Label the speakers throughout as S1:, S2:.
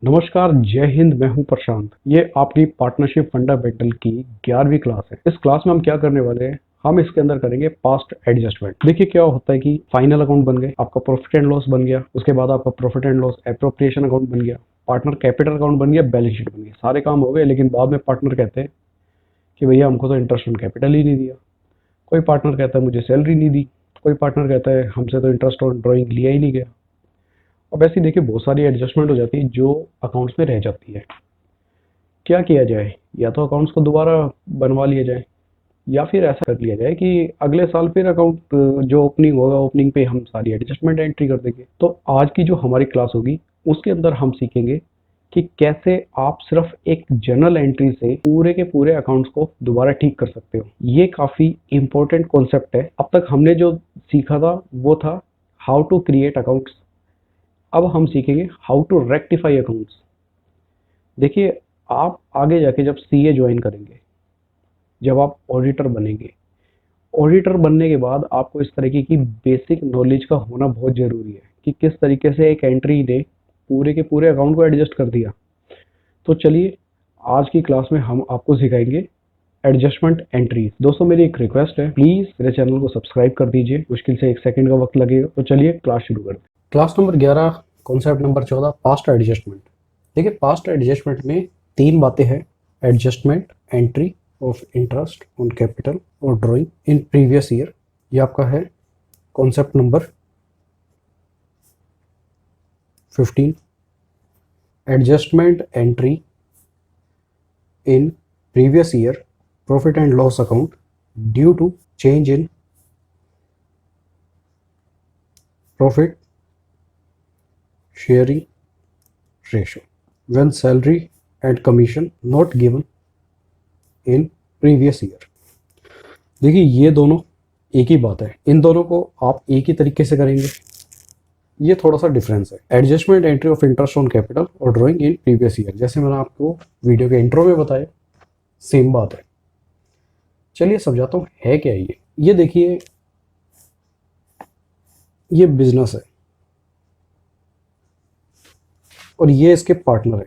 S1: नमस्कार, जय हिंद। मैं हूं प्रशांत। ये आपकी पार्टनरशिप फंडामेंटल की 11वीं क्लास है। इस क्लास में हम क्या करने वाले हैं, हम इसके अंदर करेंगे पास्ट एडजस्टमेंट। देखिए क्या होता है कि फाइनल अकाउंट बन गए, आपका प्रॉफिट एंड लॉस बन गया, उसके बाद आपका profit and loss appropriation account बन गया, पार्टनर कैपिटल अकाउंट बन गया, बैलेंस शीट बन गया। सारे काम हो गए, लेकिन बाद में पार्टनर कहते हैं कि भैया हमको तो इंटरेस्ट ऑन कैपिटल ही नहीं दिया। कोई पार्टनर कहता है मुझे सैलरी नहीं दी। कोई पार्टनर कहता है हमसे तो इंटरेस्ट ऑन ड्राइंग लिया ही नहीं गया। अब ऐसी देखिए बहुत सारी एडजस्टमेंट हो जाती है जो अकाउंट्स में रह जाती है। क्या किया जाए, या तो अकाउंट्स को दोबारा बनवा लिया जाए, या फिर ऐसा कर लिया जाए कि अगले साल फिर अकाउंट जो ओपनिंग होगा, ओपनिंग पे हम सारी एडजस्टमेंट एंट्री कर देंगे। तो आज की जो हमारी क्लास होगी उसके अंदर हम सीखेंगे कि कैसे आप सिर्फ एक जनरल एंट्री से पूरे के पूरे अकाउंट्स को दोबारा ठीक कर सकते हो। ये काफ़ी इंपॉर्टेंट कॉन्सेप्ट है। अब तक हमने जो सीखा था वो था हाउ टू क्रिएट अकाउंट्स। अब हम सीखेंगे हाउ टू रेक्टिफाई अकाउंट्स। देखिए, आप आगे जाके जब सीए ज्वाइन करेंगे, जब आप ऑडिटर बनेंगे, ऑडिटर बनने के बाद आपको इस तरीके की बेसिक नॉलेज का होना बहुत ज़रूरी है कि किस तरीके से एक एंट्री ने पूरे के पूरे अकाउंट को एडजस्ट कर दिया। तो चलिए, आज की क्लास में हम आपको सिखाएंगे एडजस्टमेंट एंट्रीज। दोस्तों, मेरी एक रिक्वेस्ट है, प्लीज़ मेरे चैनल को सब्सक्राइब कर दीजिए। मुश्किल से 1 सेकंड का वक्त लगेगा। तो चलिए क्लास शुरू करते हैं। Class number 11, concept number 14, past adjustment. देखिए, पास्ट एडजस्टमेंट में 3 बातें हैं: adjustment entry of interest on capital और ड्राइंग इन प्रीवियस ईयर। ये आपका है concept number 15। Adjustment entry in previous year profit and loss account due to change in profit sharing ratio when salary and commission not given in previous year। देखिए, ये दोनों एक ही बात है। इन दोनों को आप एक ही तरीके से करेंगे, ये थोड़ा सा डिफरेंस है। Adjustment entry of interest on capital और ड्राइंग इन प्रीवियस ईयर, जैसे मैंने आपको वीडियो के इंट्रो में बताया, सेम बात है। चलिए समझाता हूँ है क्या ये देखिए, ये बिजनेस है और ये इसके पार्टनर है।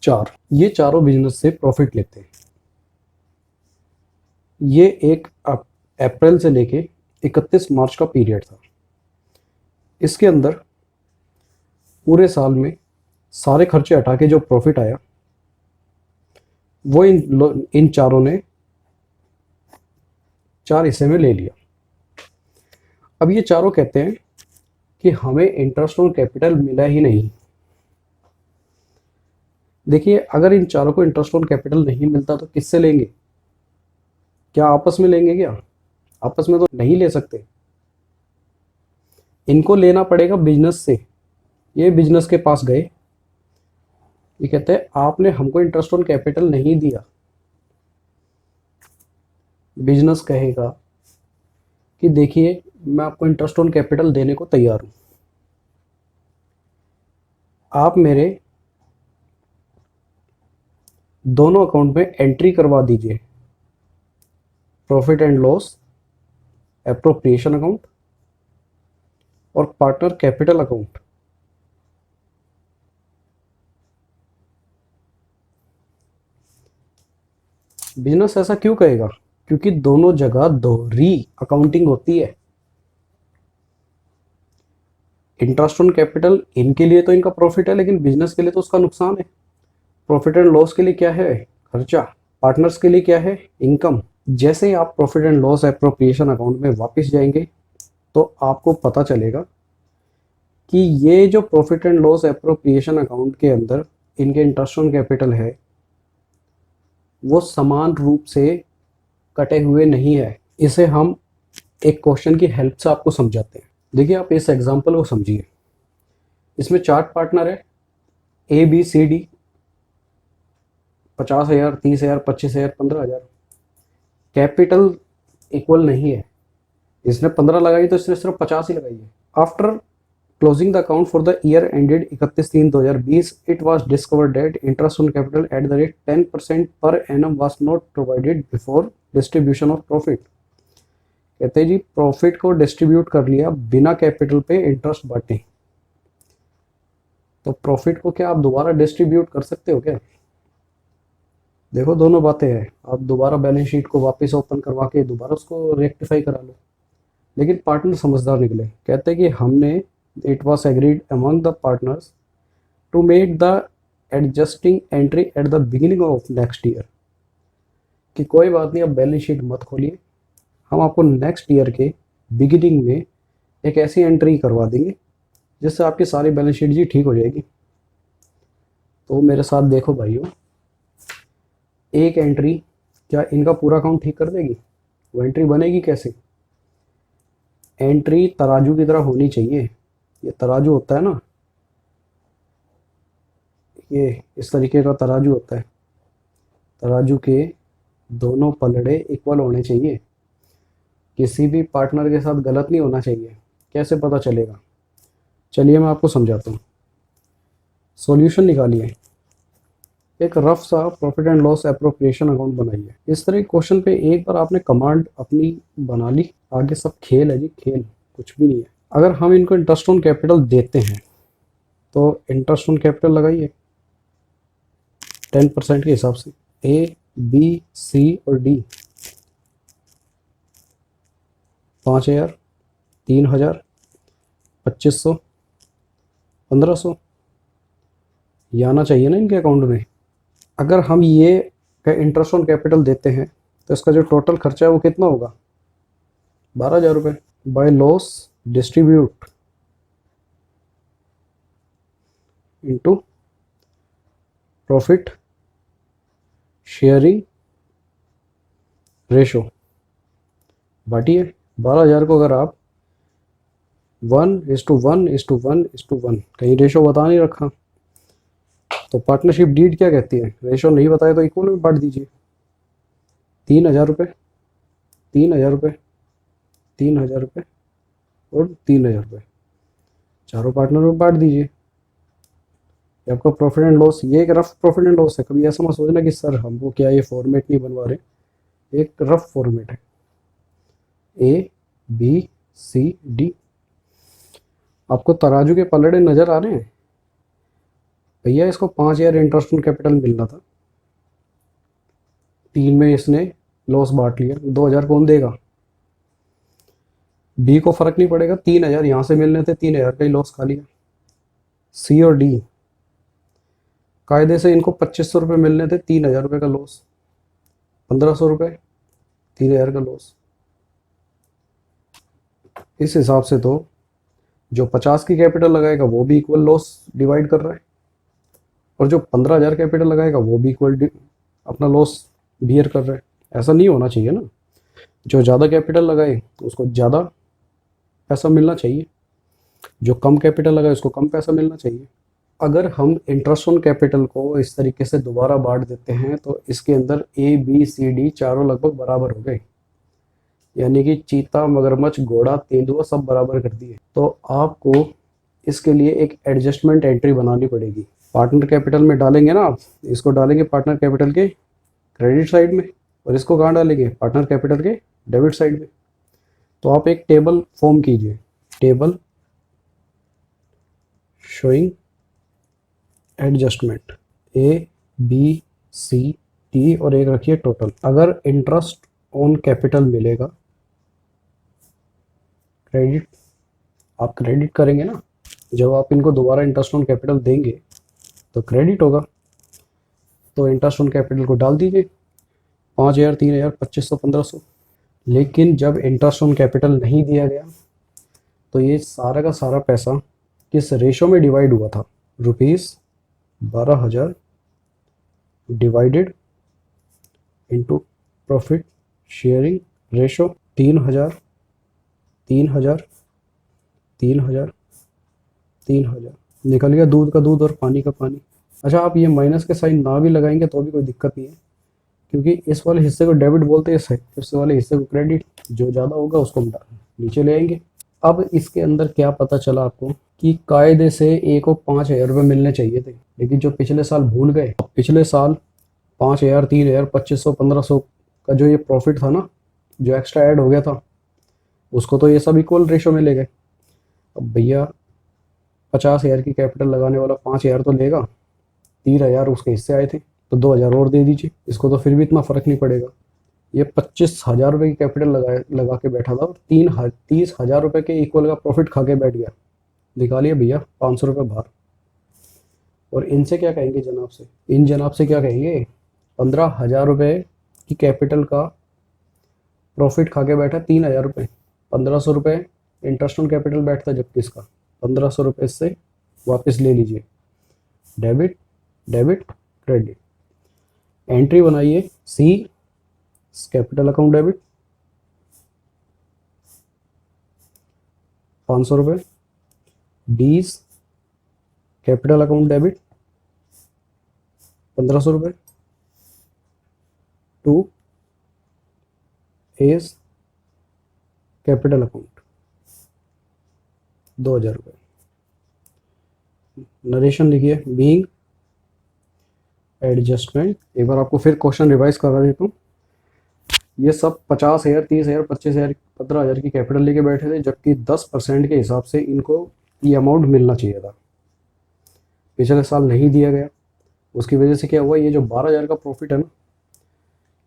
S1: 4, ये चारों बिजनेस से प्रॉफिट लेते हैं। ये एक अप्रैल से लेके 31 मार्च का पीरियड था। इसके अंदर पूरे साल में सारे खर्चे हटा के जो प्रॉफिट आया वो इन चारों ने 4 हिस्से में ले लिया। अब ये चारों कहते हैं कि हमें इंटरेस्ट ऑन कैपिटल मिला ही नहीं। देखिए, अगर इन चारों को इंटरेस्ट ऑन कैपिटल नहीं मिलता तो किससे लेंगे? क्या आपस में लेंगे? क्या आपस में तो नहीं ले सकते, इनको लेना पड़ेगा बिजनेस से। ये बिजनेस के पास गए, ये कहते हैं आपने हमको इंटरेस्ट ऑन कैपिटल नहीं दिया। बिजनेस कहेगा कि देखिए, मैं आपको इंटरेस्ट ऑन कैपिटल देने को तैयार हूं, आप मेरे दोनों अकाउंट में एंट्री करवा दीजिए, profit and loss appropriation account और पार्टनर कैपिटल अकाउंट। बिजनेस ऐसा क्यों कहेगा? क्योंकि दोनों जगह दोहरी अकाउंटिंग होती है। इंटरेस्ट ऑन कैपिटल इनके लिए तो इनका प्रॉफिट है, लेकिन बिजनेस के लिए तो उसका नुकसान है। प्रॉफिट एंड लॉस के लिए क्या है? खर्चा। पार्टनर्स के लिए क्या है? इनकम। जैसे ही आप profit and loss appropriation account में वापस जाएंगे तो आपको पता चलेगा कि ये जो profit and loss appropriation account के अंदर इनके इंटरेस्ट ऑन कैपिटल है वो समान रूप से कटे हुए नहीं है। इसे हम एक क्वेश्चन की हेल्प से आपको समझाते हैं। देखिए, आप इस एग्जांपल को समझिए। इसमें 4 पार्टनर है, A B C D. 50,000, 30,000, 25,000, 15,000। Capital equal नहीं है। इसने 15 लगाई तो इसने सिर्फ 50 ही लगाई है। After closing the account for the year ended 31/3/2020, it was discovered that interest on capital at the rate 10% per annum was not provided before distribution of profit. कहते हैं जी प्रॉफिट को डिस्ट्रीब्यूट कर लिया बिना कैपिटल पे इंटरेस्ट बांटे। तो profit को क्या आप दोबारा डिस्ट्रीब्यूट कर सकते हो क्या? देखो दोनों बातें हैं, आप दोबारा बैलेंस शीट को वापस ओपन करवा के दोबारा उसको रेक्टिफाई करा लो। लेकिन पार्टनर समझदार निकले, कहते हैं कि हमने it was agreed among the partners to make the adjusting entry at the beginning of next year, कि कोई बात नहीं, अब बैलेंस शीट मत खोलिए, हम आपको नेक्स्ट ईयर के बिगिनिंग में एक ऐसी एंट्री करवा देंगे जिससे आपकी सारी बैलेंस शीट जी ठीक हो जाएगी। तो मेरे साथ देखो भाइयों, एक एंट्री क्या इनका पूरा अकाउंट ठीक कर देगी? वो एंट्री बनेगी कैसे? एंट्री तराजू की तरह होनी चाहिए। ये तराजू होता है ना, ये इस तरीके का तराजू होता है, तराजू के दोनों पलड़े इक्वल होने चाहिए, किसी भी पार्टनर के साथ गलत नहीं होना चाहिए। कैसे पता चलेगा? चलिए मैं आपको समझाता हूँ। सॉल्यूशन निकालिए, एक रफ सा profit and loss appropriation account बनाइए। इस तरह क्वेश्चन पे एक बार आपने कमांड अपनी बना ली, आगे सब खेल है जी, खेल, कुछ भी नहीं है। अगर हम इनको इंटरेस्ट ऑन कैपिटल देते हैं तो इंटरेस्ट ऑन कैपिटल लगाइए 10% के हिसाब से, ए बी सी और डी। 5,000, 3,000, 2,500, 1,500 ये आना चाहिए ना इनके अकाउंट में। अगर हम ये इंटरेस्ट ऑन कैपिटल देते हैं तो इसका जो टोटल खर्चा है वो कितना होगा? 12,000 रुपये। By loss distribute into profit sharing ratio बांटिए। 12,000 को अगर आप 1:1:1:1 कहीं रेशो बता नहीं रखा तो पार्टनरशिप डीड क्या कहती है? रेशो नहीं बताया तो इक्वल में बांट दीजिए। 3,000 रुपये, 3,000 रुपये, 3,000 रुपये और 3,000 रुपये, चारों पार्टनर में बांट दीजिए। ये आपका प्रॉफिट एंड लॉस, ये एक रफ प्रॉफिट एंड लॉस है। कभी ऐसा मत सोचना कि सर हमको क्या ये फॉर्मेट नहीं बनवा रहे, एक रफ फॉर्मेट है। A B C D. आपको तराजू के पलड़े नजर आ रहे हैं? भैया इसको 5,000 इंटरेस्ट ऑन कैपिटल मिलना था, 3 में इसने लॉस बांट लिया, 2,000 कौन देगा? बी को फर्क नहीं पड़ेगा, 3,000 यहाँ से मिलने थे, 3,000 का ही लॉस खा लिया। सी और डी कायदे से इनको 2,500 रुपये मिलने थे, 3,000 रुपये का लॉस, 1,500 रुपये, 3,000 का लॉस। इस हिसाब से तो जो 50 की कैपिटल लगाएगा वो भी इक्वल लॉस डिवाइड कर रहा है, और जो 15,000 कैपिटल लगाएगा वो भी इक्वल अपना लॉस बियर कर रहा है। ऐसा नहीं होना चाहिए ना, जो ज़्यादा कैपिटल लगाए उसको ज़्यादा पैसा मिलना चाहिए, जो कम कैपिटल लगाए उसको कम पैसा मिलना चाहिए। अगर हम इंटरेस्ट ऑन कैपिटल को इस तरीके से दोबारा बांट देते हैं तो इसके अंदर ए बी सी डी चारों लगभग बराबर हो गए, यानी कि चीता, मगरमच्छ, घोड़ा, तेंदुआ सब बराबर कर दिए। तो आपको इसके लिए एक एडजस्टमेंट एंट्री बनानी पड़ेगी। पार्टनर कैपिटल में डालेंगे ना आप, इसको डालेंगे पार्टनर कैपिटल के क्रेडिट साइड में, और इसको कहाँ डालेंगे? पार्टनर कैपिटल के डेबिट साइड में। तो आप एक टेबल फॉर्म कीजिए, table showing adjustment A B C D और एक रखिए टोटल। अगर इंटरेस्ट ऑन कैपिटल मिलेगा, क्रेडिट, आप क्रेडिट करेंगे ना, जब आप इनको दोबारा इंटरेस्ट ऑन कैपिटल देंगे तो क्रेडिट होगा। तो इंटरेस्ट ऑन कैपिटल को डाल दीजिए, 5,000, 3,000, 2,500, 1,500। लेकिन जब इंटरेस्ट ऑन कैपिटल नहीं दिया गया तो ये सारा का सारा पैसा किस रेशो में डिवाइड हुआ था? ₹12,000 divided into profit sharing ratio 3,000, 3,000, 3,000, 3,000। निकल गया दूध का दूध और पानी का पानी। अच्छा, आप ये माइनस के साइन ना भी लगाएंगे तो भी कोई दिक्कत नहीं है, क्योंकि इस वाले हिस्से को डेबिट बोलते हैं, इस वाले हिस्से को क्रेडिट। जो ज़्यादा होगा उसको हम नीचे ले आएंगे। अब इसके अंदर क्या पता चला आपको कि कायदे से ए को 5,000 रुपये मिलने चाहिए थे, लेकिन जो पिछले साल भूल गए। पिछले साल 5,000, 3,000, 2,500, 1,500 का जो ये प्रॉफिट था ना, जो एक्स्ट्रा ऐड हो गया था, उसको तो ये सब इक्वल रेशो में ले गए। अब भैया 50,000 की कैपिटल लगाने वाला 5,000 तो लेगा, 3,000 उसके हिस्से आए थे तो 2,000 और दे दीजिए, इसको तो फिर भी इतना फर्क नहीं पड़ेगा। ये 25,000 रुपये की कैपिटल लगा के बैठा था और 30,000 रुपये के इक्वल का प्रॉफिट खा के बैठ गया। निकालिए भैया 500 रुपये बाहर। और इनसे क्या कहेंगे जनाब से, इन जनाब से क्या कहेंगे, 15,000 रुपये की कैपिटल का प्रॉफिट खा के बैठा 3,000 रुपये, 1,500 रुपये इंटरेस्ट ऑन कैपिटल बैठता जबकि इसका 1,500 रुपये इससे वापस ले लीजिए। डेबिट डेबिट क्रेडिट, एंट्री बनाइए सी कैपिटल अकाउंट डेबिट 500 रुपये, डीज कैपिटल अकाउंट डेबिट 1,500 रुपये, टू एज कैपिटल अकाउंट 2,000 रुपये। नरेशन लिखिए बीइंग एडजस्टमेंट। एक बार आपको फिर क्वेश्चन रिवाइज करा देता हूँ। ये सब 50,000 30,000 25,000 15,000 की कैपिटल लेके बैठे थे जबकि 10% के हिसाब से इनको ये अमाउंट मिलना चाहिए था। पिछले साल नहीं दिया गया, उसकी वजह से क्या हुआ, ये जो 12,000 का प्रॉफिट है ना,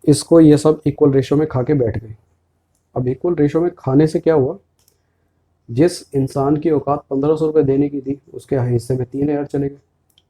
S1: इसको ये सब इक्वल रेशो में खा के बैठ गए। अब इक्वल रेशो में खाने से क्या हुआ, जिस इंसान की औकात 1,500 रुपये देने की थी उसके हिस्से में 3,000 चले गए,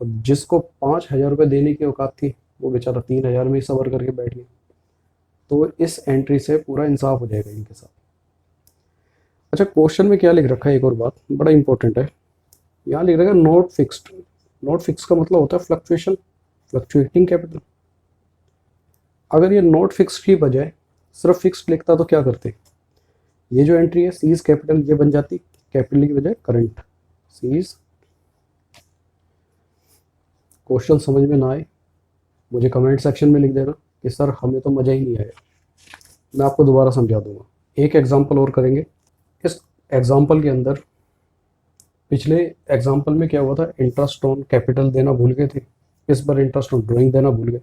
S1: और जिसको 5,000 रुपये देने की औकात थी वो बेचारा 3,000 में ही सबर करके बैठ गया। तो इस एंट्री से पूरा इंसाफ हो जाएगा इनके साथ। अच्छा, क्वेश्चन में क्या लिख रखा है, एक और बात बड़ा इंपॉर्टेंट है, यहाँ लिख रखा है नॉट फिक्स्ड। नॉट फिक्स का मतलब होता है फ्लक्चुएशन, फ्लक्चुएटिंग कैपिटल। अगर ये नॉट फिक्स्ड की बजाय सिर्फ फिक्स्ड लिखता तो क्या करते, ये जो एंट्री है सीज कैपिटल ये बन जाती कैपिटल की बजाय करंट सीज। क्वेश्चन समझ में ना आए मुझे कमेंट सेक्शन में लिख देना कि सर हमें तो मज़ा ही नहीं आया, मैं आपको दोबारा समझा दूंगा। एक एग्जांपल और करेंगे। इस एग्जांपल के अंदर पिछले एग्जांपल में क्या हुआ था, इंटरेस्ट ऑन कैपिटल देना भूल गए थे, इस बार इंटरेस्ट ऑन ड्राइंग देना भूल गए।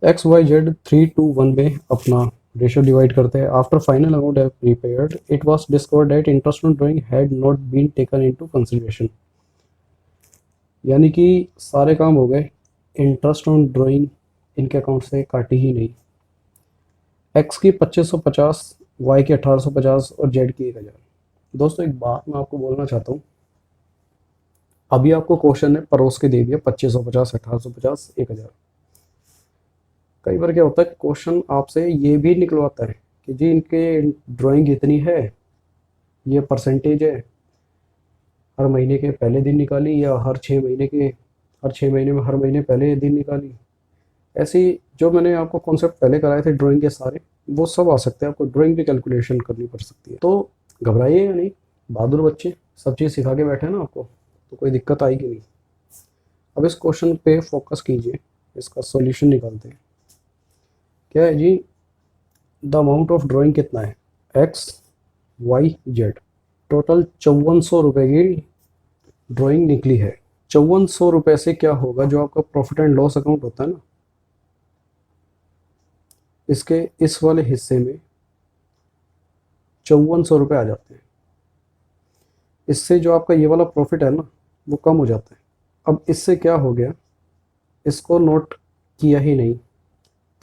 S1: XYZ 3:1 में अपना रेशियो डिवाइड करते हैं। After final amount have prepared it was discovered that interest on drawing had not been taken into consideration. यानी कि सारे काम हो गए, इंटरेस्ट ऑन ड्राइंग इनके अकाउंट से काटी ही नहीं। एक्स की 2550, वाई की 1850 और जेड की 1,000। दोस्तों एक बात मैं आपको बोलना चाहता हूँ, अभी आपको क्वेश्चन ने परोस के दे दिया 2550, 1850, 1,000। कई बार क्या होता है क्वेश्चन आपसे ये भी निकलवाता है कि जी इनके ड्राइंग इतनी है, ये परसेंटेज है, हर महीने के पहले दिन निकाली या हर 6 महीने में हर महीने पहले दिन निकाली। ऐसी जो मैंने आपको कॉन्सेप्ट पहले कराए थे ड्राइंग के सारे, वो सब आ सकते हैं, आपको ड्राइंग भी कैलकुलेशन करनी पड़ सकती है। तो घबराइएगा नहीं, बहादुर बच्चे, सब चीज़ सिखा के बैठे हैं ना आपको, तो कोई दिक्कत आएगी नहीं। अब इस क्वेश्चन पे फोकस कीजिए, इसका सॉल्यूशन निकालते हैं। क्या है जी, द अमाउंट ऑफ ड्राइंग कितना है, XYZ, टोटल 5400 रुपये की ड्राइंग निकली है। 5400 रुपये से क्या होगा, जो आपका प्रॉफिट एंड लॉस अकाउंट होता है ना, इसके इस वाले हिस्से में 5400 रुपये आ जाते हैं। इससे जो आपका ये वाला प्रॉफिट है ना वो कम हो जाता है। अब इससे क्या हो गया, इसको नोट किया ही नहीं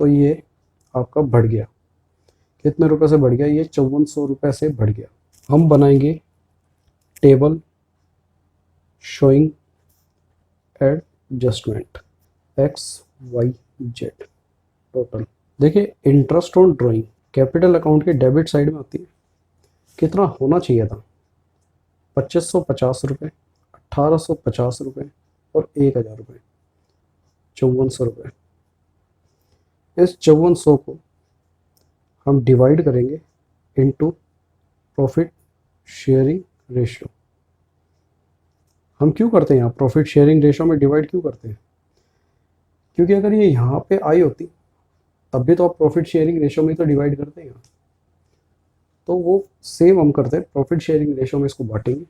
S1: तो ये आपका बढ़ गया। कितने रुपए से बढ़ गया, ये 5400 रुपये से बढ़ गया। हम बनाएंगे table showing adjustment XYZ total. देखिए interest on drawing capital account के डेबिट साइड में आती है, कितना होना चाहिए था, 2550 रुपये, 1850 रुपये और 1,000 रुपये, 5400 रुपये। इस 5400 को हम डिवाइड करेंगे इनटू प्रॉफिट शेयरिंग रेशियो। हम क्यों करते हैं यहाँ प्रॉफिट शेयरिंग रेशियो में डिवाइड क्यों करते हैं, क्योंकि अगर ये यहाँ पे आई होती तब भी तो आप प्रॉफिट शेयरिंग रेशियो में तो डिवाइड करते हैं, तो वो सेम हम करते हैं प्रॉफिट शेयरिंग रेशियो में इसको बांटेंगे।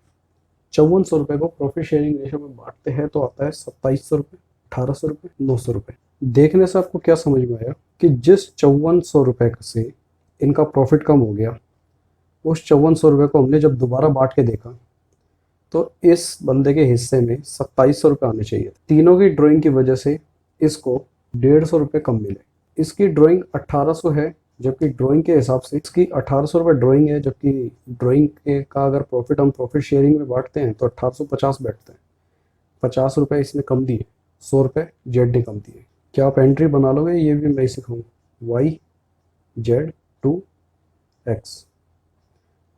S1: 5400 रुपये को प्रॉफिट शेयरिंग रेशियो में बांटते हैं तो आता है 2700 रुपये, 1800 रुपये, 900 रुपये। देखने से आपको क्या समझ में आया कि जिस 5400 रुपये से इनका प्रॉफिट कम हो गया उस 5400 रुपये को हमने जब दोबारा बांट के देखा तो इस बंदे के हिस्से में 2700 रुपये आने चाहिए। तीनों की ड्राइंग की वजह से इसको 150 रुपये कम मिले। इसकी ड्राइंग 1800 है, जबकि ड्राइंग के हिसाब से इसकी 1800 रुपये ड्राइंग है, जबकि ड्राइंग के का अगर प्रॉफिट हम प्रॉफिट शेयरिंग में बांटते हैं तो 1850 बैठते हैं। 50 रुपये इसने कम दिए, 100 रुपये जेड ने कम दिए। क्या आप एंट्री बना लोगे? ये भी मैं सिखाऊँ। वाई जेड टू एक्स,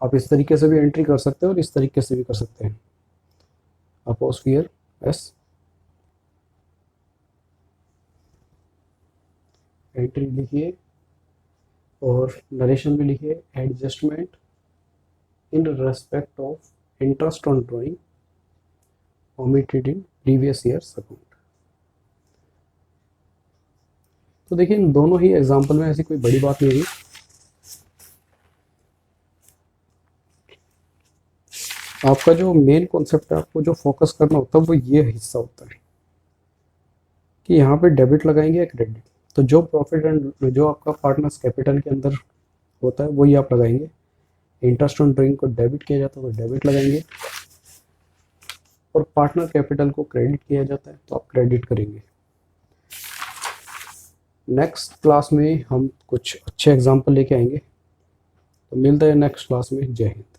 S1: आप इस तरीके से भी एंट्री कर सकते हो और इस तरीके से भी कर सकते हैं। अपोस्फियर एस, एंट्री लिखिए और नरेशन में लिखिए adjustment in respect of interest on drawing omitted in previous years account. तो देखिए इन दोनों ही एग्जाम्पल में ऐसी कोई बड़ी बात नहीं है। आपका जो मेन कॉन्सेप्ट है, आपको जो फोकस करना होता है वो ये हिस्सा होता है कि यहाँ पे डेबिट लगाएंगे या क्रेडिट। तो जो प्रॉफिट एंड जो आपका पार्टनर्स कैपिटल के अंदर होता है वही आप लगाएंगे। इंटरेस्ट ऑन ड्राइंग को डेबिट किया जाता है तो डेबिट लगाएंगे, और पार्टनर कैपिटल को क्रेडिट किया जाता है तो आप क्रेडिट करेंगे। नेक्स्ट क्लास में हम कुछ अच्छे एग्जाम्पल लेके आएंगे। तो मिलते हैं नेक्स्ट क्लास में। जय हिंद।